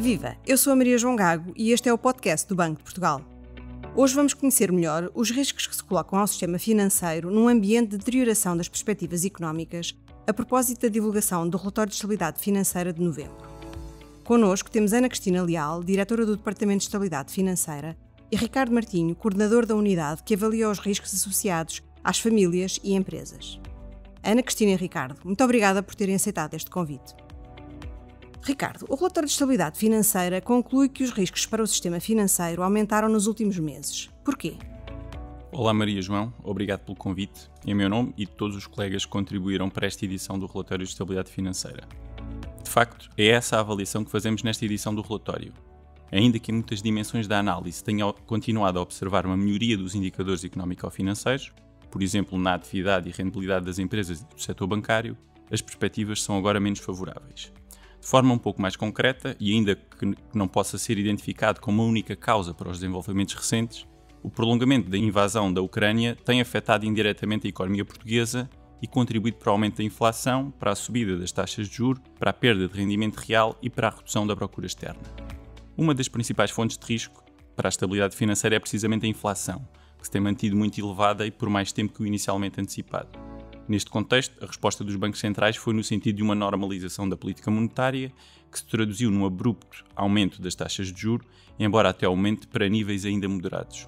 Viva! Eu sou a Maria João Gago e este é o podcast do Banco de Portugal. Hoje vamos conhecer melhor os riscos que se colocam ao sistema financeiro num ambiente de deterioração das perspectivas económicas a propósito da divulgação do Relatório de Estabilidade Financeira de novembro. Connosco temos Ana Cristina Leal, diretora do Departamento de Estabilidade Financeira, e Ricardo Martinho, coordenador da unidade que avalia os riscos associados às famílias e empresas. Ana Cristina e Ricardo, muito obrigada por terem aceitado este convite. Ricardo, o Relatório de Estabilidade Financeira conclui que os riscos para o sistema financeiro aumentaram nos últimos meses. Porquê? Olá Maria João, obrigado pelo convite, em meu nome e de todos os colegas que contribuíram para esta edição do Relatório de Estabilidade Financeira. De facto, é essa a avaliação que fazemos nesta edição do relatório. Ainda que em muitas dimensões da análise tenha continuado a observar uma melhoria dos indicadores económico-financeiros, por exemplo na atividade e rentabilidade das empresas e do setor bancário, as perspectivas são agora menos favoráveis. De forma um pouco mais concreta, e ainda que não possa ser identificado como a única causa para os desenvolvimentos recentes, o prolongamento da invasão da Ucrânia tem afetado indiretamente a economia portuguesa e contribuído para o aumento da inflação, para a subida das taxas de juros, para a perda de rendimento real e para a redução da procura externa. Uma das principais fontes de risco para a estabilidade financeira é precisamente a inflação, que se tem mantido muito elevada e por mais tempo que o inicialmente antecipado. Neste contexto, a resposta dos bancos centrais foi no sentido de uma normalização da política monetária, que se traduziu num abrupto aumento das taxas de juros, embora até aumente para níveis ainda moderados.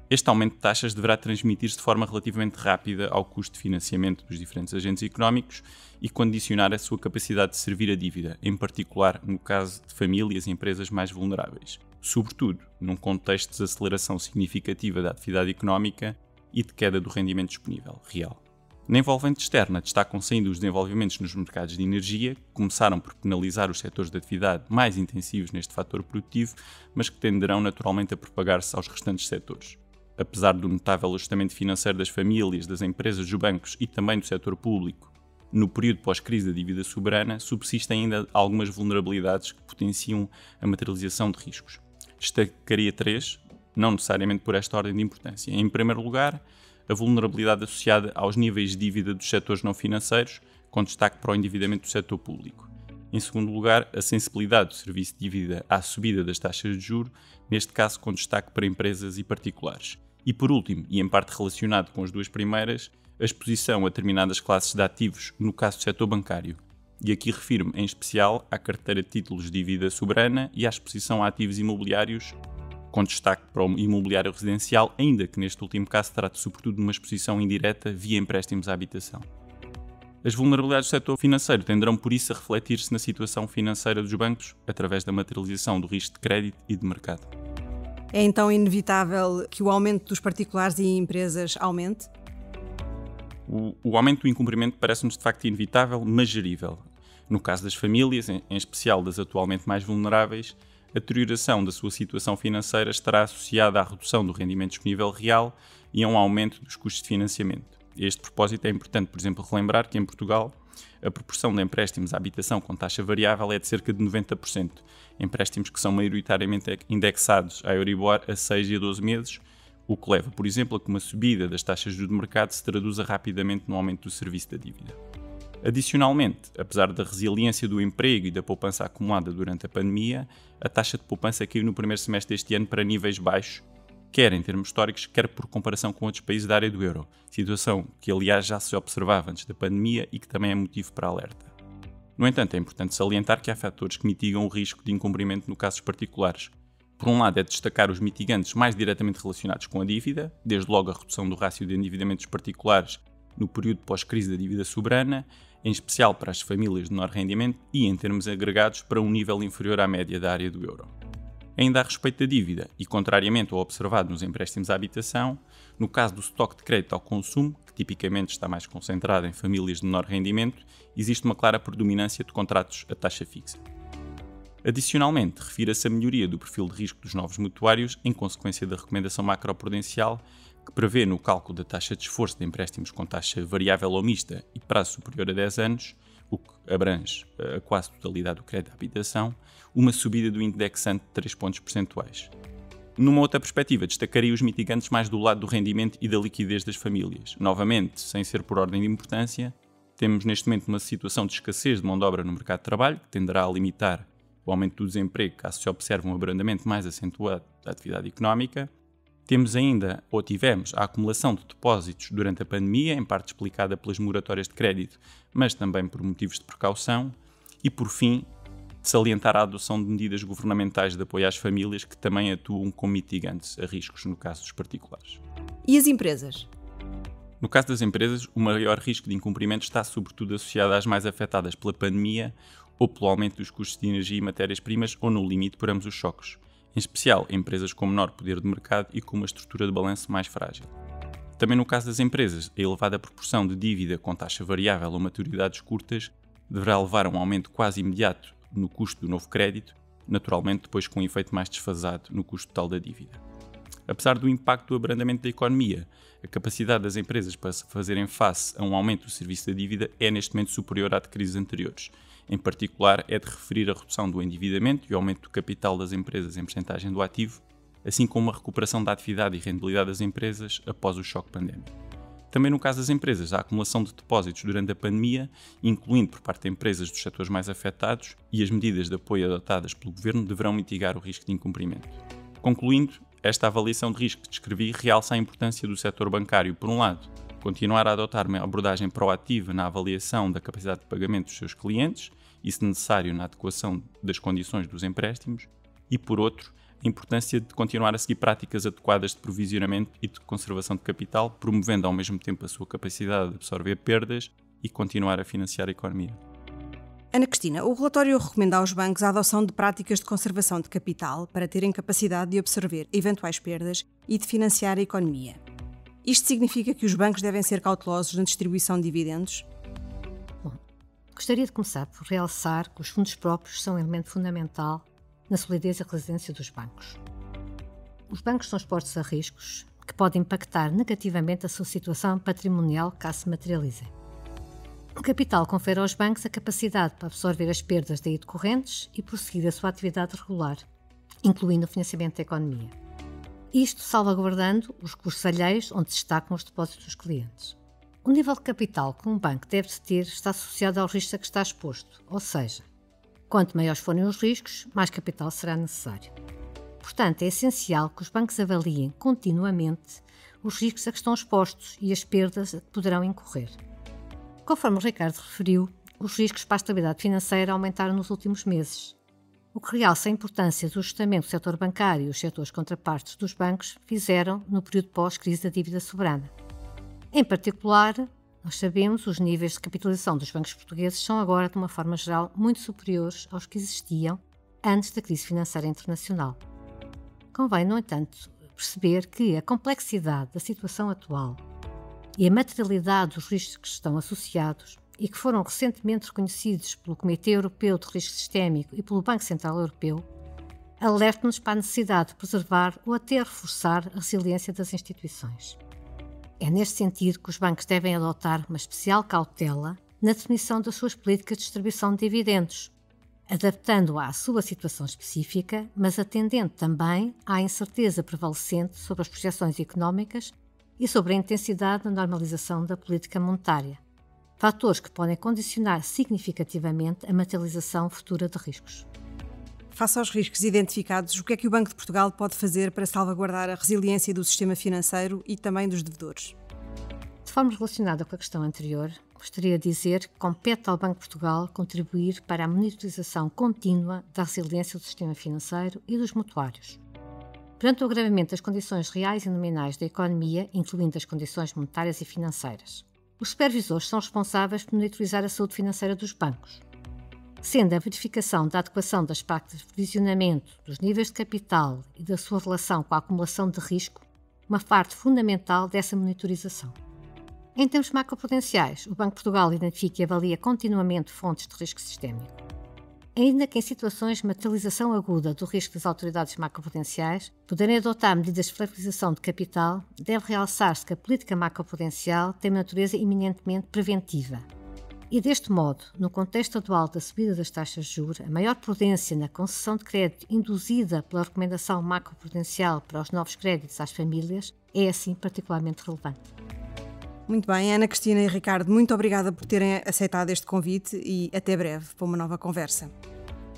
Este aumento de taxas deverá transmitir-se de forma relativamente rápida ao custo de financiamento dos diferentes agentes económicos e condicionar a sua capacidade de servir a dívida, em particular no caso de famílias e empresas mais vulneráveis, sobretudo num contexto de desaceleração significativa da atividade económica e de queda do rendimento disponível, real. Na envolvente externa, destacam-se ainda os desenvolvimentos nos mercados de energia, que começaram por penalizar os setores de atividade mais intensivos neste fator produtivo, mas que tenderão naturalmente a propagar-se aos restantes setores. Apesar do notável ajustamento financeiro das famílias, das empresas, dos bancos e também do setor público, no período pós-crise da dívida soberana, subsistem ainda algumas vulnerabilidades que potenciam a materialização de riscos. Destacaria três, não necessariamente por esta ordem de importância. Em primeiro lugar, a vulnerabilidade associada aos níveis de dívida dos setores não financeiros, com destaque para o endividamento do setor público. Em segundo lugar, a sensibilidade do serviço de dívida à subida das taxas de juros, neste caso com destaque para empresas e particulares. E por último, e em parte relacionado com as duas primeiras, a exposição a determinadas classes de ativos, no caso do setor bancário. E aqui refiro-me em especial à carteira de títulos de dívida soberana e à exposição a ativos imobiliários, com destaque para o imobiliário residencial, ainda que neste último caso trate sobretudo de uma exposição indireta via empréstimos à habitação. As vulnerabilidades do setor financeiro tenderão por isso a refletir-se na situação financeira dos bancos, através da materialização do risco de crédito e de mercado. É então inevitável que o aumento dos particulares e empresas aumente? O aumento do incumprimento parece-nos de facto inevitável, mas gerível. No caso das famílias, em especial das atualmente mais vulneráveis, a deterioração da sua situação financeira estará associada à redução do rendimento disponível real e a um aumento dos custos de financiamento. A este propósito é importante, por exemplo, relembrar que em Portugal a proporção de empréstimos à habitação com taxa variável é de cerca de 90%, empréstimos que são maioritariamente indexados à Euribor a 6 e a 12 meses, o que leva, por exemplo, a que uma subida das taxas de juros de mercado se traduza rapidamente no aumento do serviço da dívida. Adicionalmente, apesar da resiliência do emprego e da poupança acumulada durante a pandemia, a taxa de poupança caiu no primeiro semestre deste ano para níveis baixos, quer em termos históricos, quer por comparação com outros países da área do euro, situação que aliás já se observava antes da pandemia e que também é motivo para alerta. No entanto, é importante salientar que há fatores que mitigam o risco de incumprimento no casos particulares. Por um lado, é destacar os mitigantes mais diretamente relacionados com a dívida, desde logo a redução do rácio de endividamentos particulares no período pós-crise da dívida soberana, em especial para as famílias de menor rendimento e, em termos agregados, para um nível inferior à média da área do euro. Ainda a respeito da dívida, e contrariamente ao observado nos empréstimos à habitação, no caso do estoque de crédito ao consumo, que tipicamente está mais concentrado em famílias de menor rendimento, existe uma clara predominância de contratos a taxa fixa. Adicionalmente, refira-se a melhoria do perfil de risco dos novos mutuários em consequência da recomendação macroprudencial que prevê no cálculo da taxa de esforço de empréstimos com taxa variável ou mista e prazo superior a 10 anos, o que abrange a quase totalidade do crédito à habitação, uma subida do indexante de 3 pontos percentuais. Numa outra perspectiva, destacaria os mitigantes mais do lado do rendimento e da liquidez das famílias. Novamente, sem ser por ordem de importância, temos neste momento uma situação de escassez de mão de obra no mercado de trabalho, que tenderá a limitar o aumento do desemprego, caso se observe um abrandamento mais acentuado da atividade económica. Temos ainda, ou tivemos, a acumulação de depósitos durante a pandemia, em parte explicada pelas moratórias de crédito, mas também por motivos de precaução. E, por fim, salientar a adoção de medidas governamentais de apoio às famílias que também atuam como mitigantes a riscos no caso dos particulares. E as empresas? No caso das empresas, o maior risco de incumprimento está sobretudo associado às mais afetadas pela pandemia ou pelo aumento dos custos de energia e matérias-primas ou, no limite, por ambos os choques. Em especial, empresas com menor poder de mercado e com uma estrutura de balanço mais frágil. Também no caso das empresas, a elevada proporção de dívida com taxa variável ou maturidades curtas deverá levar a um aumento quase imediato no custo do novo crédito, naturalmente depois com um efeito mais desfasado no custo total da dívida. Apesar do impacto do abrandamento da economia, a capacidade das empresas para fazerem face a um aumento do serviço da dívida é neste momento superior à de crises anteriores. Em particular, é de referir a redução do endividamento e o aumento do capital das empresas em percentagem do ativo, assim como a recuperação da atividade e rentabilidade das empresas após o choque pandémico. Também no caso das empresas, a acumulação de depósitos durante a pandemia, incluindo por parte de empresas dos setores mais afetados, e as medidas de apoio adotadas pelo Governo deverão mitigar o risco de incumprimento. Concluindo, esta avaliação de risco que descrevi realça a importância do setor bancário, por um lado, continuar a adotar uma abordagem proativa na avaliação da capacidade de pagamento dos seus clientes, e, se necessário, na adequação das condições dos empréstimos, e, por outro, a importância de continuar a seguir práticas adequadas de provisionamento e de conservação de capital, promovendo ao mesmo tempo a sua capacidade de absorver perdas e continuar a financiar a economia. Ana Cristina, o relatório recomenda aos bancos a adoção de práticas de conservação de capital para terem capacidade de absorver eventuais perdas e de financiar a economia. Isto significa que os bancos devem ser cautelosos na distribuição de dividendos? Bom, gostaria de começar por realçar que os fundos próprios são um elemento fundamental na solidez e resiliência dos bancos. Os bancos são expostos a riscos que podem impactar negativamente a sua situação patrimonial caso se materializem. O capital confere aos bancos a capacidade para absorver as perdas daí decorrentes e prosseguir a sua atividade regular, incluindo o financiamento da economia. Isto salvaguardando os recursos alheios onde se destacam os depósitos dos clientes. O nível de capital que um banco deve ter está associado ao risco a que está exposto, ou seja, quanto maiores forem os riscos, mais capital será necessário. Portanto, é essencial que os bancos avaliem continuamente os riscos a que estão expostos e as perdas a que poderão incorrer. Conforme o Ricardo referiu, os riscos para a estabilidade financeira aumentaram nos últimos meses, o que realça a importância do ajustamento do setor bancário e os setores contrapartes dos bancos fizeram no período pós-crise da dívida soberana. Em particular, nós sabemos, os níveis de capitalização dos bancos portugueses são agora, de uma forma geral, muito superiores aos que existiam antes da crise financeira internacional. Convém, no entanto, perceber que a complexidade da situação atual e a materialidade dos riscos que estão associados e que foram recentemente reconhecidos pelo Comitê Europeu de Risco Sistémico e pelo Banco Central Europeu, alertam-nos para a necessidade de preservar ou até reforçar a resiliência das instituições. É neste sentido que os bancos devem adotar uma especial cautela na definição das suas políticas de distribuição de dividendos, adaptando-a à sua situação específica, mas atendendo também à incerteza prevalecente sobre as projeções económicas e sobre a intensidade da normalização da política monetária, fatores que podem condicionar significativamente a materialização futura de riscos. Face aos riscos identificados, o que é que o Banco de Portugal pode fazer para salvaguardar a resiliência do sistema financeiro e também dos devedores? De forma relacionada com a questão anterior, gostaria de dizer que compete ao Banco de Portugal contribuir para a monitorização contínua da resiliência do sistema financeiro e dos mutuários. Perante o agravamento das condições reais e nominais da economia, incluindo as condições monetárias e financeiras, os supervisores são responsáveis por monitorizar a saúde financeira dos bancos, sendo a verificação da adequação das práticas de provisionamento, dos níveis de capital e da sua relação com a acumulação de risco uma parte fundamental dessa monitorização. Em termos macroprudenciais, o Banco de Portugal identifica e avalia continuamente fontes de risco sistémico. Ainda que em situações de materialização aguda do risco das autoridades macroprudenciais poderem adotar medidas de flexibilização de capital, deve realçar-se que a política macroprudencial tem uma natureza eminentemente preventiva. E deste modo, no contexto atual da subida das taxas de juros, a maior prudência na concessão de crédito induzida pela recomendação macroprudencial para os novos créditos às famílias é assim particularmente relevante. Muito bem, Ana Cristina e Ricardo, muito obrigada por terem aceitado este convite e até breve para uma nova conversa.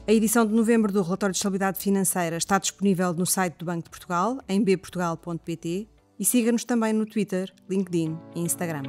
A edição de novembro do Relatório de Estabilidade Financeira está disponível no site do Banco de Portugal, em bportugal.pt, e siga-nos também no Twitter, LinkedIn e Instagram.